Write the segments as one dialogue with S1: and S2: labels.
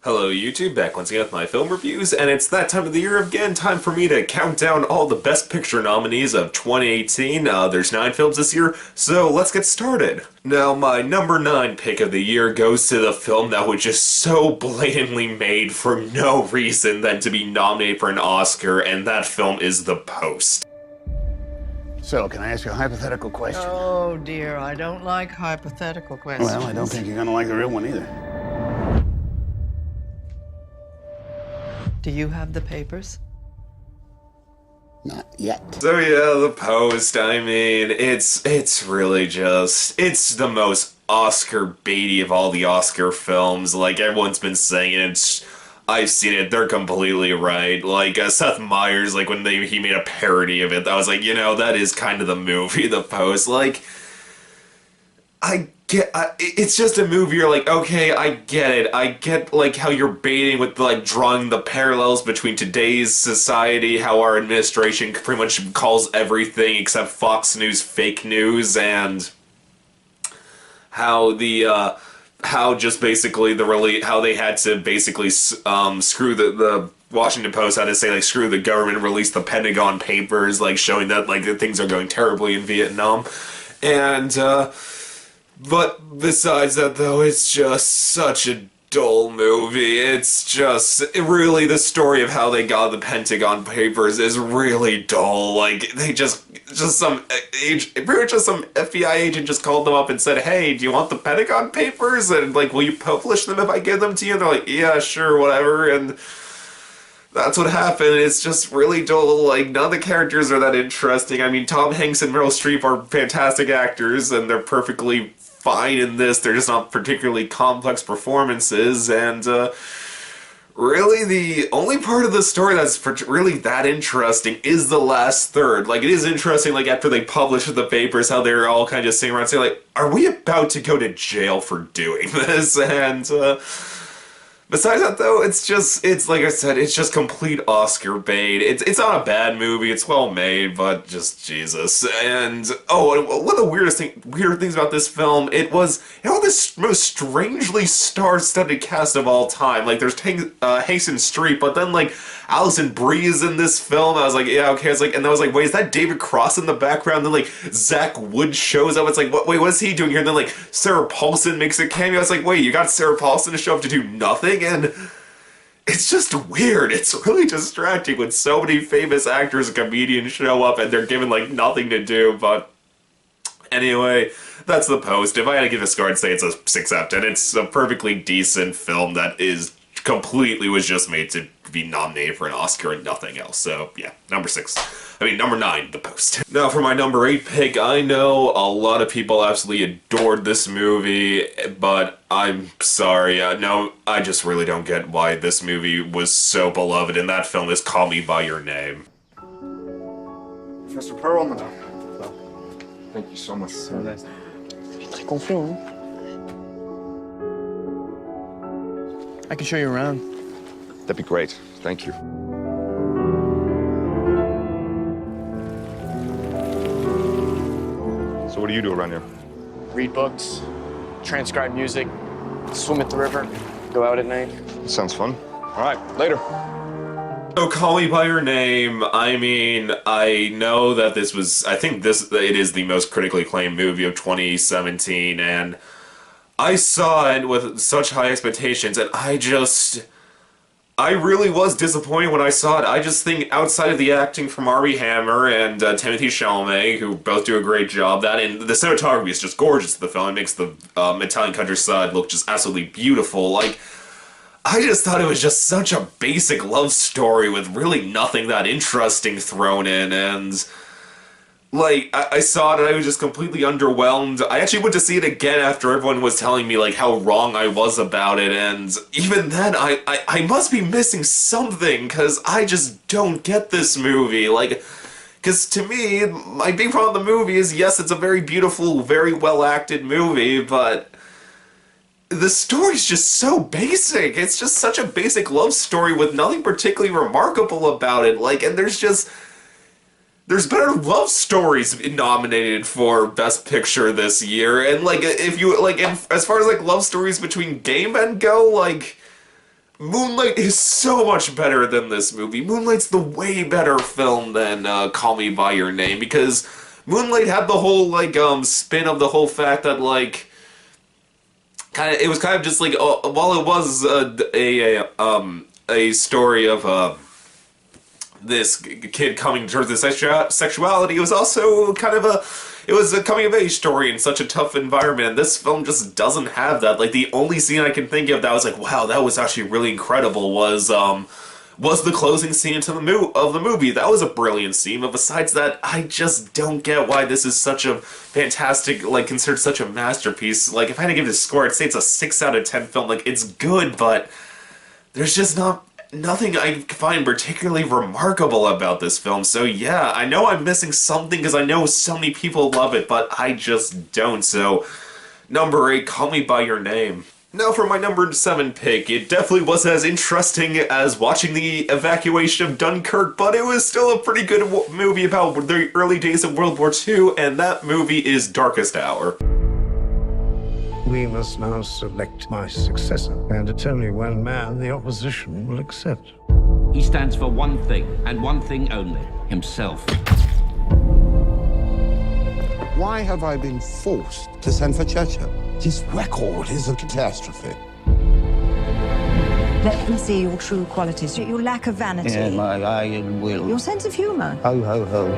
S1: Hello YouTube, back once again with my film reviews, and it's that time of the year again, time for me to count down all the Best Picture nominees of 2018. There's 9 films this year, so let's get started. Now, my number 9 pick of the year goes to the film that was just so blatantly made for no reason than to be nominated for an Oscar, and that film is The Post.
S2: So, can I ask you a hypothetical question?
S3: Oh dear, I don't like hypothetical questions.
S2: Well, I don't think you're gonna like the real one either.
S3: Do you have the papers?
S2: Not yet.
S1: So yeah, The Post, I mean, it's really just, it's the most Oscar baity of all the Oscar films. Like, everyone's been saying it, I've seen it, they're completely right. Like, Seth Meyers, like, when he made a parody of it, I was like, you know, that is kind of the movie, The Post. Like, it's just a movie, you're like, okay, I get it. I get, like, how you're baiting with, like, drawing the parallels between today's society, how our administration pretty much calls everything except Fox News fake news, and how how just basically how they had to basically, screw the Washington Post had to say, like, screw the government and release the Pentagon Papers, like, showing that, like, things are going terribly in Vietnam. And, but besides that, though, it's just such a dull movie. It's just, really, the story of how they got the Pentagon Papers is really dull. Like, they just some FBI agent just called them up and said, hey, do you want the Pentagon Papers? And, like, will you publish them if I give them to you? And they're like, yeah, sure, whatever, and that's what happened. It's just really dull. Like, none of the characters are that interesting. I mean, Tom Hanks and Meryl Streep are fantastic actors, and they're perfectly fine in this. They're just not particularly complex performances, and really the only part of the story that's really that interesting is the last third. Like, it is interesting, like, after they published the papers, how they're all kind of just sitting around saying, like, are we about to go to jail for doing this? And besides that, though, it's like I said, it's just complete Oscar bait. It's not a bad movie, it's well made, but just Jesus. And, one of the weird things about this film, it had this most strangely star-studded cast of all time. Like, there's Hanks and Streep, but then, like, Alison Brie is in this film. I was like, yeah, okay. And I was like, wait, is that David Cross in the background? Then, like, Zach Wood shows up. It's like, wait, what is he doing here? And then, like, Sarah Paulson makes a cameo. I was like, wait, you got Sarah Paulson to show up to do nothing? And it's just weird. It's really distracting when so many famous actors and comedians show up and they're given, like, nothing to do. But anyway, that's The Post. If I had to give a score, I'd say it's a 6 out of 10. It's a perfectly decent film that was just made to be nominated for an Oscar and nothing else. So, yeah, number 9, The Post. Now, for my number 8 pick, I know a lot of people absolutely adored this movie, but I'm sorry, no, I just really don't get why this movie was so beloved, and that film is Call Me By Your Name.
S4: Professor Perlman. Thank you so much.
S5: So nice. Il est très confiant, hein? I can show you around.
S4: That'd be great. Thank you. So what do you do around here?
S5: Read books, transcribe music, swim at the river, go out at night.
S4: Sounds fun. All right, later.
S1: So, Call Me By Your Name, I mean, I know that I think it is the most critically acclaimed movie of 2017, and I saw it with such high expectations, and I really was disappointed when I saw it. I just think outside of the acting from Armie Hammer and Timothée Chalamet, who both do a great job, and the cinematography is just gorgeous in the film. It makes the Italian countryside look just absolutely beautiful. Like, I just thought it was just such a basic love story with really nothing that interesting thrown in, and like, I saw it and I was just completely underwhelmed. I actually went to see it again after everyone was telling me, like, how wrong I was about it, and even then, I must be missing something, because I just don't get this movie. Like, because to me, my big problem with the movie is, yes, it's a very beautiful, very well-acted movie, but the story's just so basic. It's just such a basic love story with nothing particularly remarkable about it. Like, and there's better love stories nominated for Best Picture this year, and, like, if you, like, as far as, like, love stories between gay men go, like, Moonlight is so much better than this movie. Moonlight's the way better film than Call Me By Your Name, because Moonlight had the whole, like, spin of the whole fact that, like, it was kind of just like, while it was a story of this kid coming towards his sexuality, it was also kind of it was a coming of age story in such a tough environment, and this film just doesn't have that. Like, the only scene I can think of that was like, wow, that was actually really incredible was the closing scene of the movie. That was a brilliant scene, but besides that, I just don't get why this is such a fantastic, like, considered such a masterpiece. Like, if I had to give it a score, I'd say it's a 6 out of 10 film. Like, it's good, but there's just nothing I find particularly remarkable about this film. So yeah, I know I'm missing something because I know so many people love it, but I just don't. So, number 8, Call Me By Your Name. Now for my number 7 pick, it definitely wasn't as interesting as watching the evacuation of Dunkirk, but it was still a pretty good movie about the early days of World War II, and that movie is Darkest Hour.
S6: We must now select my successor, and it's only one man the opposition will accept.
S7: He stands for one thing, and one thing only, himself.
S8: Why have I been forced to send for Churchill? His record is a catastrophe.
S9: Let me see your true qualities, your lack of vanity.
S6: Yeah, my iron will.
S9: Your sense of humor.
S6: Ho, ho, ho.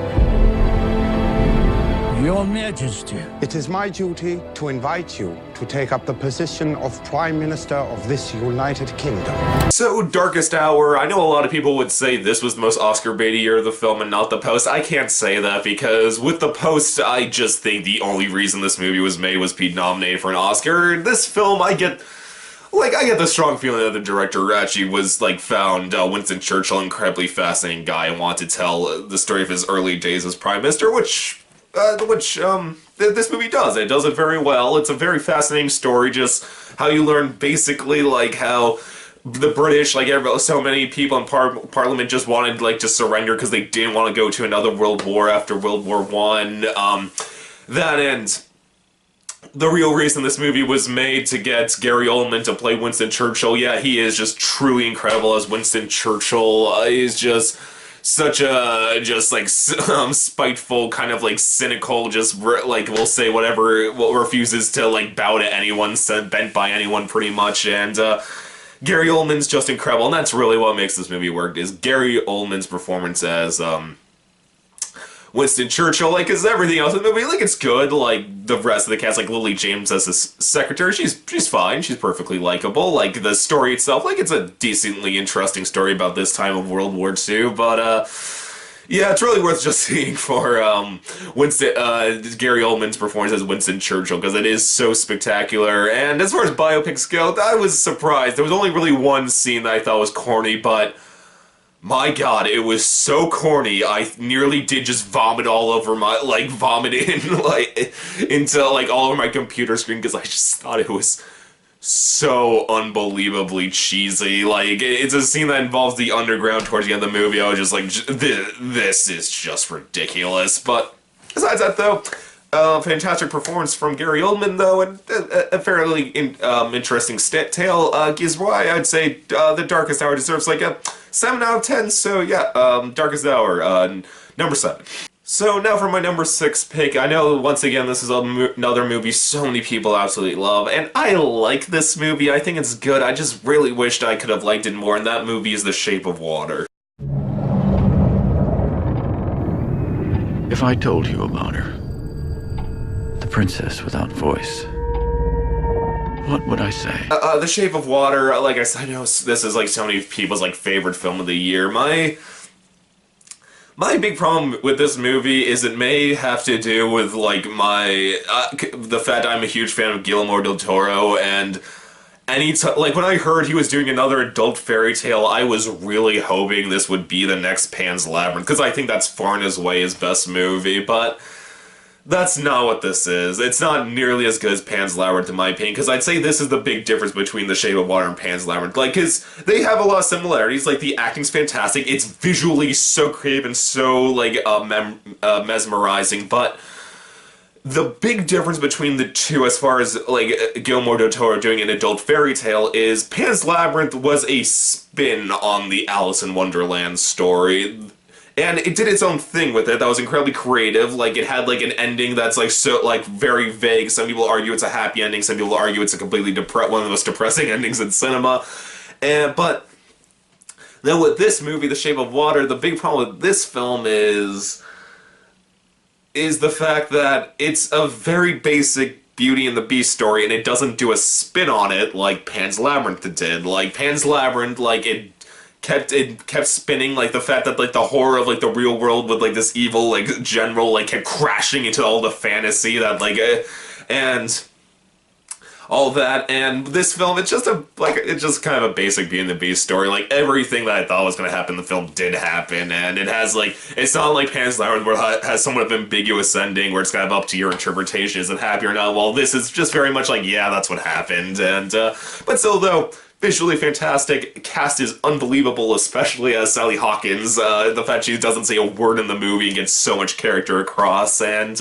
S6: Your Majesty.
S8: It is my duty to invite you to take up the position of Prime Minister of this United Kingdom.
S1: So, Darkest Hour, I know a lot of people would say this was the most Oscar baity year of the film and not The Post. I can't say that because with The Post, I just think the only reason this movie was made was be nominated for an Oscar. This film, I get the strong feeling that the director actually was, like, found Winston Churchill an incredibly fascinating guy and wanted to tell the story of his early days as Prime Minister, which this movie does. It does it very well. It's a very fascinating story, just how you learn basically, like, how the British, like, so many people in Parliament just wanted, like, to surrender because they didn't want to go to another world war after World War One. That and the real reason this movie was made to get Gary Oldman to play Winston Churchill. Yeah, he is just truly incredible as Winston Churchill. He's just such a, just, like, spiteful, kind of, like, cynical, just, like, will say whatever, refuses to, like, bow to anyone, bent by anyone, pretty much, and, Gary Oldman's just incredible, and that's really what makes this movie work, is Gary Oldman's performance as, Winston Churchill, like, is everything else in the movie, like, it's good, like, the rest of the cast, like, Lily James as his secretary, she's fine, she's perfectly likable, like, the story itself, like, it's a decently interesting story about this time of World War II, but, yeah, it's really worth just seeing for, Gary Oldman's performance as Winston Churchill, because it is so spectacular, and as far as biopics go, I was surprised, there was only really one scene that I thought was corny, but my god, it was so corny, I nearly did just vomit all over my, like, vomit in, like, into, like, all over my computer screen, because I just thought it was so unbelievably cheesy. Like, it's a scene that involves the underground towards the end of the movie. I was just like, this is just ridiculous. But besides that, though, fantastic performance from Gary Oldman, though, and a fairly interesting tale is why I'd say The Darkest Hour deserves like a 7 out of 10. So yeah, Darkest Hour, number 7. So now for my number 6 pick. I know, once again, this is another movie so many people absolutely love, and I like this movie. I think it's good. I just really wished I could have liked it more, and that movie is The Shape of Water.
S10: If I told you about her, the princess without voice, what would I say?
S1: The Shape of Water, like I said, I know this is like so many people's like favorite film of the year. My big problem with this movie is it may have to do with, like, the fact I'm a huge fan of Guillermo del Toro, and like, when I heard he was doing another adult fairy tale, I was really hoping this would be the next Pan's Labyrinth, because I think that's far and away his best movie, but that's not what this is. It's not nearly as good as Pan's Labyrinth, in my opinion, because I'd say this is the big difference between The Shape of Water and Pan's Labyrinth. Like, because they have a lot of similarities. Like, the acting's fantastic. It's visually so creative and so, like, mesmerizing, but the big difference between the two as far as, like, Guillermo del Toro doing an adult fairy tale is Pan's Labyrinth was a spin on the Alice in Wonderland story. And it did its own thing with it that was incredibly creative. Like, it had, like, an ending that's, like, so, like, very vague. Some people argue it's a happy ending. Some people argue it's a completely one of the most depressing endings in cinema. But then with this movie, The Shape of Water, the big problem with this film is the fact that it's a very basic Beauty and the Beast story, and it doesn't do a spin on it like Pan's Labyrinth did. Like, Pan's Labyrinth, like, it kept spinning, like, the fact that, like, the horror of, like, the real world with, like, this evil, like, general, like, kept crashing into all the fantasy that, like, and all that, and this film, it's just kind of a basic Beauty and the Beast story. Like, everything that I thought was going to happen in the film did happen, and it has, like, it's not like Pan's Labyrinth where it has somewhat of an ambiguous ending where it's kind of up to your interpretation, is it happy or not? Well, this is just very much like, yeah, that's what happened, and, but still, though, visually fantastic, cast is unbelievable, especially as Sally Hawkins, the fact she doesn't say a word in the movie and gets so much character across, and,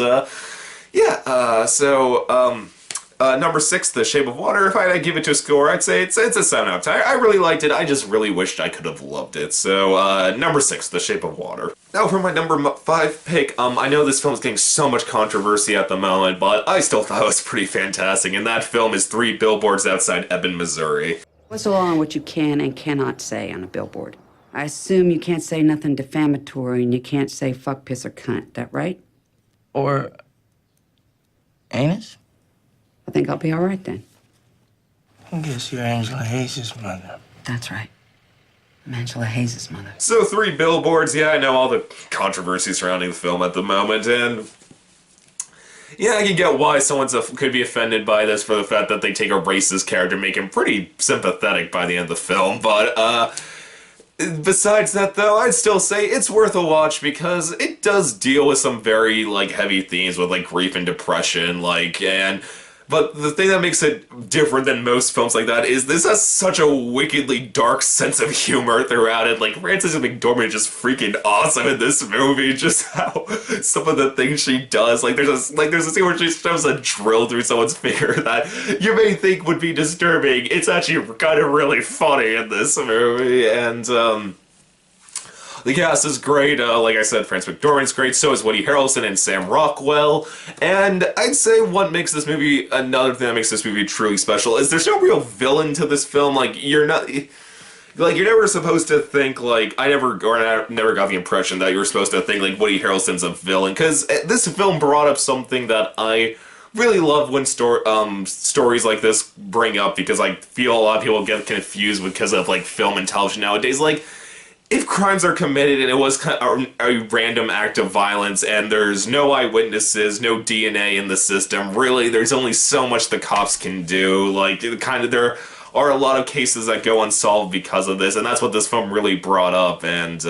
S1: number 6, The Shape of Water. If I had to give it to a score, I'd say it's a 7 out of 10. I really liked it. I just really wished I could have loved it. So, number 6, The Shape of Water. Now for my number 5 pick, I know this film is getting so much controversy at the moment, but I still thought it was pretty fantastic, and that film is 3 Billboards Outside Ebbing, Missouri.
S11: What's the law on what you can and cannot say on a billboard? I assume you can't say nothing defamatory and you can't say fuck, piss, or cunt. That right?
S12: Or anus?
S11: I think I'll be all right then.
S12: I guess you're Angela Hayes' mother.
S11: That's right. I'm Angela Hayes' mother.
S1: So 3 Billboards, yeah, I know all the controversy surrounding the film at the moment, and yeah, I can get why someone could be offended by this for the fact that they take a racist character and make him pretty sympathetic by the end of the film, but, besides that, though, I'd still say it's worth a watch because it does deal with some very, like, heavy themes with, like, grief and depression, like, but the thing that makes it different than most films like that is this has such a wickedly dark sense of humor throughout it. Like, Frances McDormand is just freaking awesome in this movie. Just how some of the things she does. Like, there's a scene where she shoves a drill through someone's finger that you may think would be disturbing. It's actually kind of really funny in this movie, and the cast is great. Like I said, Frances McDormand's great. So is Woody Harrelson and Sam Rockwell. And I'd say another thing that makes this movie truly special is there's no real villain to this film. Like, you're never supposed to think, like, I never got the impression that you were supposed to think, like, Woody Harrelson's a villain. Because this film brought up something that I really love when stories like this bring up, because I feel a lot of people get confused because of, like, film and television nowadays. Like, if crimes are committed and it was kind of a random act of violence and there's no eyewitnesses, no DNA in the system, really, there's only so much the cops can do. Like, there are a lot of cases that go unsolved because of this, and that's what this film really brought up, and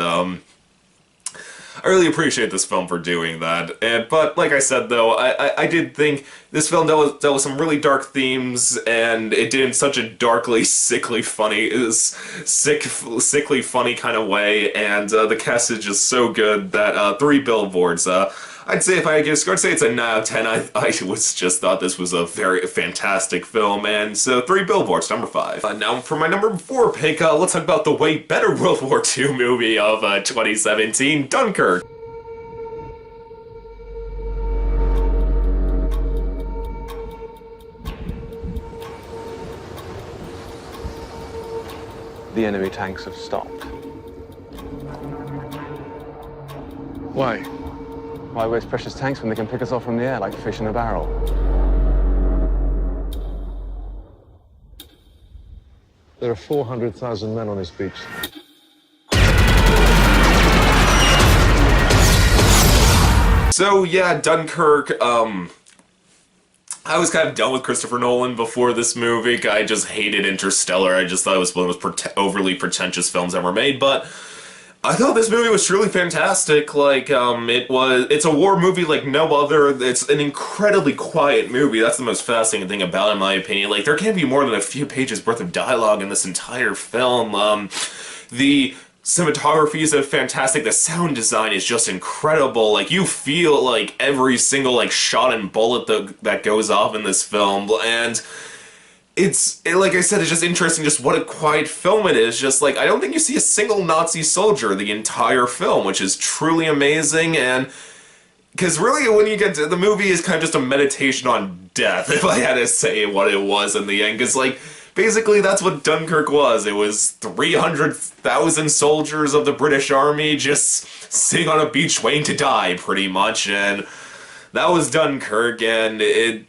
S1: I really appreciate this film for doing that. But like I said, though, I did think this film dealt with some really dark themes, and it did in such a darkly, sickly funny kind of way, and the cast is just so good that 3 Billboards. I'd say if I had to give a score, I'd say it's a 9 out of 10. I just thought this was a very fantastic film, and so 3 Billboards, number 5. Now for my number 4 pick, let's talk about the way better World War II movie of 2017, Dunkirk.
S13: The enemy tanks have stopped.
S5: Why?
S13: Why waste precious tanks when they can pick us off from the air like fish in a barrel?
S14: There are 400,000 men on this beach.
S1: So yeah, Dunkirk, I was kind of done with Christopher Nolan before this movie. I just hated Interstellar. I just thought it was one of the most overly pretentious films ever made, but I thought this movie was truly fantastic. Like, it's a war movie like no other. It's an incredibly quiet movie. That's the most fascinating thing about it, in my opinion. Like, there can't be more than a few pages worth of dialogue in this entire film. The cinematography is fantastic. The sound design is just incredible. Like, you feel like every single like shot and bullet that goes off in this film, and like I said, it's just interesting just what a quiet film it is. Just like, I don't think you see a single Nazi soldier the entire film, which is truly amazing. And because really, when you get to the movie, is kind of just a meditation on death, if I had to say what it was in the end. Because like, basically, that's what Dunkirk was. It was 300,000 soldiers of the British Army just sitting on a beach waiting to die, pretty much, and that was Dunkirk, and it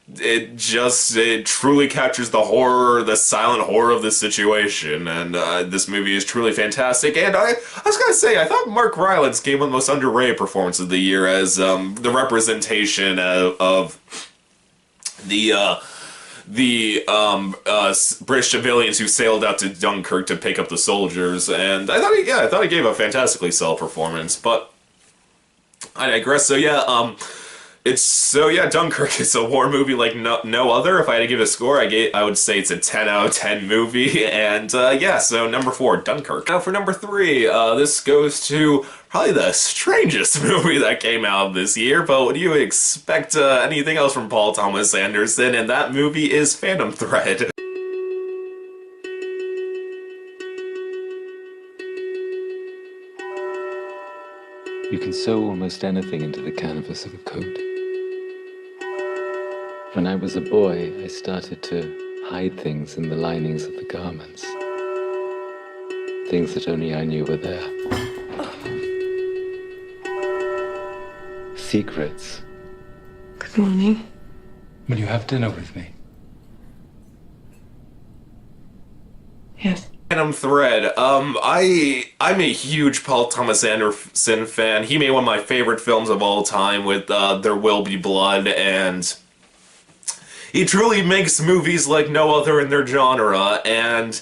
S1: truly captures the horror, the silent horror of the situation, and this movie is truly fantastic. And I was gonna say, I thought Mark Rylance gave one of the most underrated performances of the year as the representation of the British civilians who sailed out to Dunkirk to pick up the soldiers, and I thought he gave a fantastically solid performance. But I digress. So yeah, Dunkirk is a war movie like no other. If I had to give a score, I would say it's a 10 out of 10 movie. And so number 4, Dunkirk. Now for number 3, this goes to probably the strangest movie that came out this year, but would you expect anything else from Paul Thomas Anderson? And that movie is Phantom Thread.
S15: You can sew almost anything into the canvas of a coat. When I was a boy, I started to hide things in the linings of the garments. Things that only I knew were there. Secrets.
S16: Good morning.
S15: Will you have dinner with me?
S16: Yes.
S1: Phantom Thread. I'm a huge Paul Thomas Anderson fan. He made one of my favorite films of all time with There Will Be Blood, and he truly makes movies like no other in their genre. And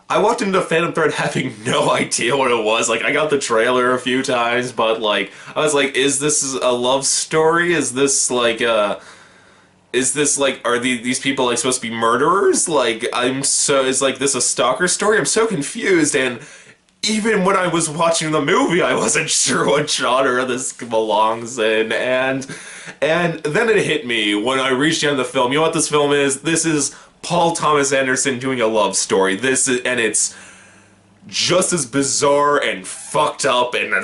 S1: I walked into Phantom Thread having no idea what it was. Like, I got the trailer a few times, but like, I was like, is this a love story? Is this like are these people like supposed to be murderers? Like, is like this a stalker story? I'm so confused, and even when I was watching the movie, I wasn't sure what genre this belongs in, and then it hit me when I reached the end of the film. You know what this film is? This is Paul Thomas Anderson doing a love story. And it's just as bizarre and fucked up and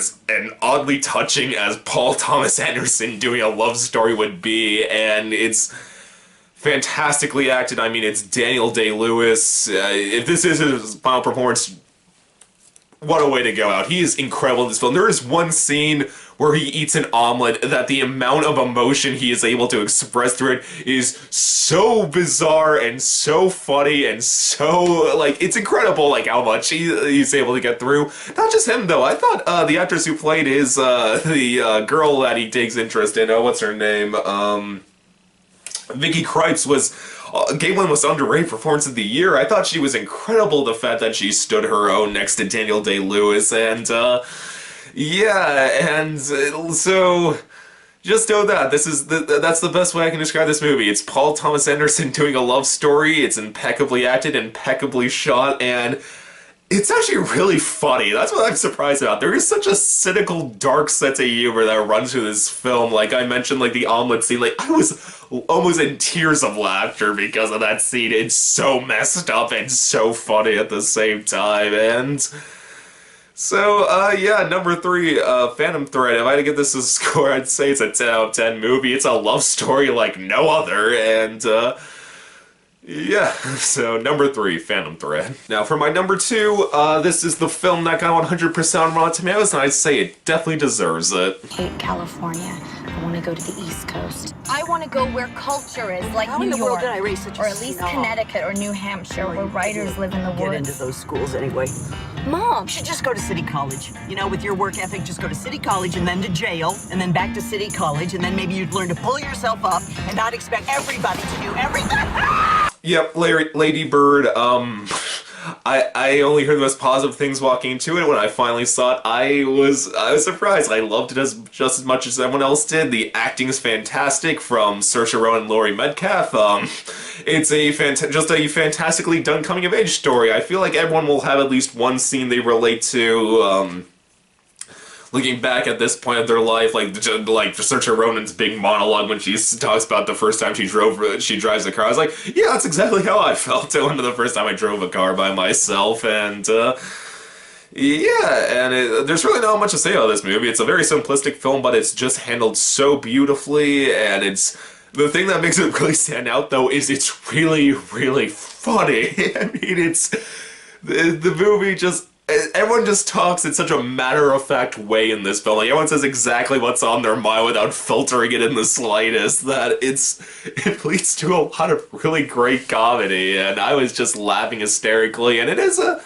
S1: oddly touching as Paul Thomas Anderson doing a love story would be, and it's fantastically acted. I mean, it's Daniel Day-Lewis. If this is his final performance, what a way to go out. He is incredible in this film. There is one scene where he eats an omelet that the amount of emotion he is able to express through it is so bizarre and so funny and so, like, it's incredible, like, how much he's able to get through. Not just him, though. I thought the actress who played the girl that he takes interest in, what's her name? Vicky Krieps gave one of the most underrated performance of the year. I thought she was incredible, the fact that she stood her own next to Daniel Day-Lewis, and so just know that that's the best way I can describe this movie. It's Paul Thomas Anderson doing a love story. It's impeccably acted, impeccably shot, and it's actually really funny. That's what I'm surprised about. There is such a cynical, dark sense of humor that runs through this film. Like I mentioned, like the omelet scene, like I was almost in tears of laughter because of that scene. It's so messed up and so funny at the same time. And so, number 3, Phantom Thread. If I had to give this a score, I'd say it's a 10 out of 10 movie. It's a love story like no other, and so number 3, Phantom Thread. Now for my number 2, this is the film that got 100% on Rotten Tomatoes, and I'd say it definitely deserves it.
S17: I hate California. I want to go to the East Coast. I want to go where culture is, like New York, did I raise such or at least Connecticut or New Hampshire, where writers live in the woods.
S18: Get into those schools anyway.
S17: Mom!
S18: You should just go to City College. You know, with your work ethic, just go to City College and then to jail, and then back to City College, and then maybe you'd learn to pull yourself up and not expect everybody to do everything.
S1: Yep, Lady Bird, I I only heard the most positive things walking into it. When I finally saw it, I was surprised. I loved it just as much as everyone else did. The acting is fantastic from Saoirse Ronan and Laurie Metcalf. It's just a fantastically done coming of age story. I feel like everyone will have at least one scene they relate to. Looking back at this point of their life, like Saoirse Ronan's big monologue when she talks about the first time she drives a car, I was like, yeah, that's exactly how I felt the first time I drove a car by myself, and yeah, and there's really not much to say about this movie. It's a very simplistic film, but it's just handled so beautifully, and the thing that makes it really stand out, though, is it's really, really funny. I mean, the movie just... Everyone just talks in such a matter-of-fact way in this film. Like, everyone says exactly what's on their mind without filtering it in the slightest, that it leads to a lot of really great comedy, and I was just laughing hysterically, and it is a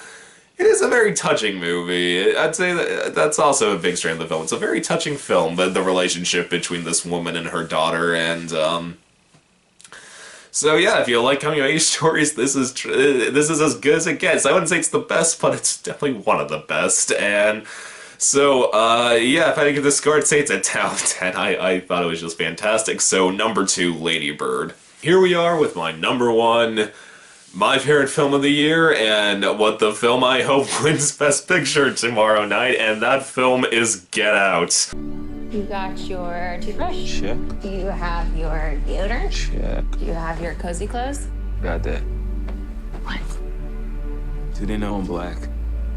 S1: very touching movie. I'd say that's also a big strand of the film. It's a very touching film, the relationship between this woman and her daughter, and, so yeah, if you like coming-of-age stories, this is as good as it gets. I wouldn't say it's the best, but it's definitely one of the best. And so, yeah, if I had to give this score, I'd say it's a 10 out of 10. I thought it was just fantastic. So, number 2, Lady Bird. Here we are with my number 1, my favorite film of the year, and what the film I hope wins Best Picture tomorrow night, and that film is Get Out.
S19: You got your toothbrush?
S4: Check.
S19: Do you have your deodorant?
S4: Check.
S19: Do you have your cozy clothes?
S4: Got that.
S19: What?
S4: Do they know I'm black?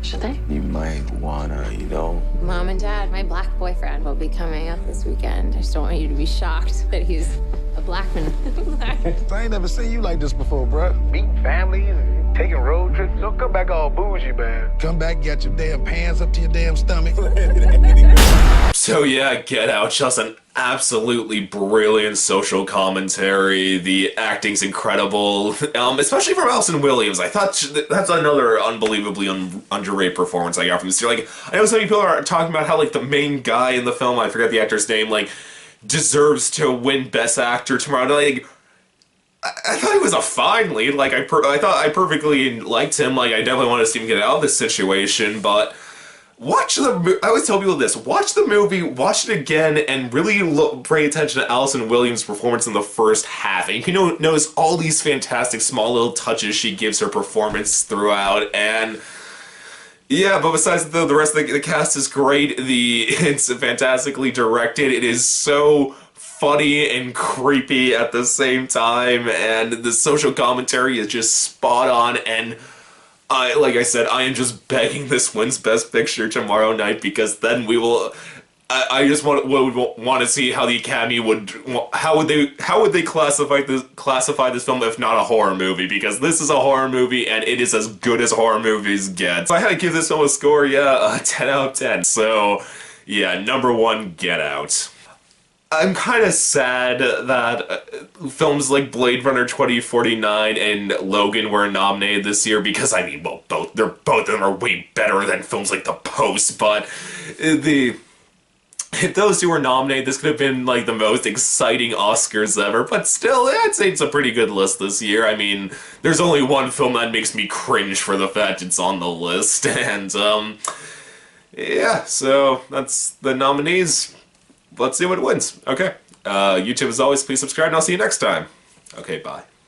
S19: Should they?
S4: You might wanna,
S19: Mom and Dad, my black boyfriend will be coming up this weekend. I just don't want you to be shocked that he's a black man.
S2: I ain't never seen you like this before, bruh. Meeting families and taking road trips. Don't come back all bougie, man. Come back, get your damn pants up to your damn stomach.
S1: So yeah, Get Out, just an absolutely brilliant social commentary. The acting's incredible, especially from Allison Williams. I thought that's another unbelievably underrated performance I got from this year. Like, I know some people are talking about how, like, the main guy in the film, I forget the actor's name, like, deserves to win Best Actor tomorrow. Like, I thought he was a fine lead. Like, I thought I perfectly liked him. Like, I definitely wanted to see him get out of this situation, but... I always tell people this, watch the movie, watch it again, and really pay attention to Allison Williams' performance in the first half. And you can notice all these fantastic small little touches she gives her performance throughout, and... Yeah, but besides the rest of the cast is great, it's fantastically directed, it is so funny and creepy at the same time, and the social commentary is just spot on, and... like I said, I am just begging this wins Best Picture tomorrow night, because then we will. I just would want to see how the Academy would. How would they classify this film if not a horror movie? Because this is a horror movie and it is as good as horror movies get. So I had to give this film a score, yeah, 10 out of 10. So yeah, number 1, Get Out. I'm kind of sad that films like Blade Runner 2049 and Logan were nominated this year, because, I mean, well, both of them are way better than films like The Post, but if those two were nominated, this could have been, like, the most exciting Oscars ever, but still, I'd say it's a pretty good list this year. I mean, there's only one film that makes me cringe for the fact it's on the list, and, yeah, so that's the nominees. Let's see what wins. Okay. YouTube, as always, please subscribe, and I'll see you next time. Okay, bye.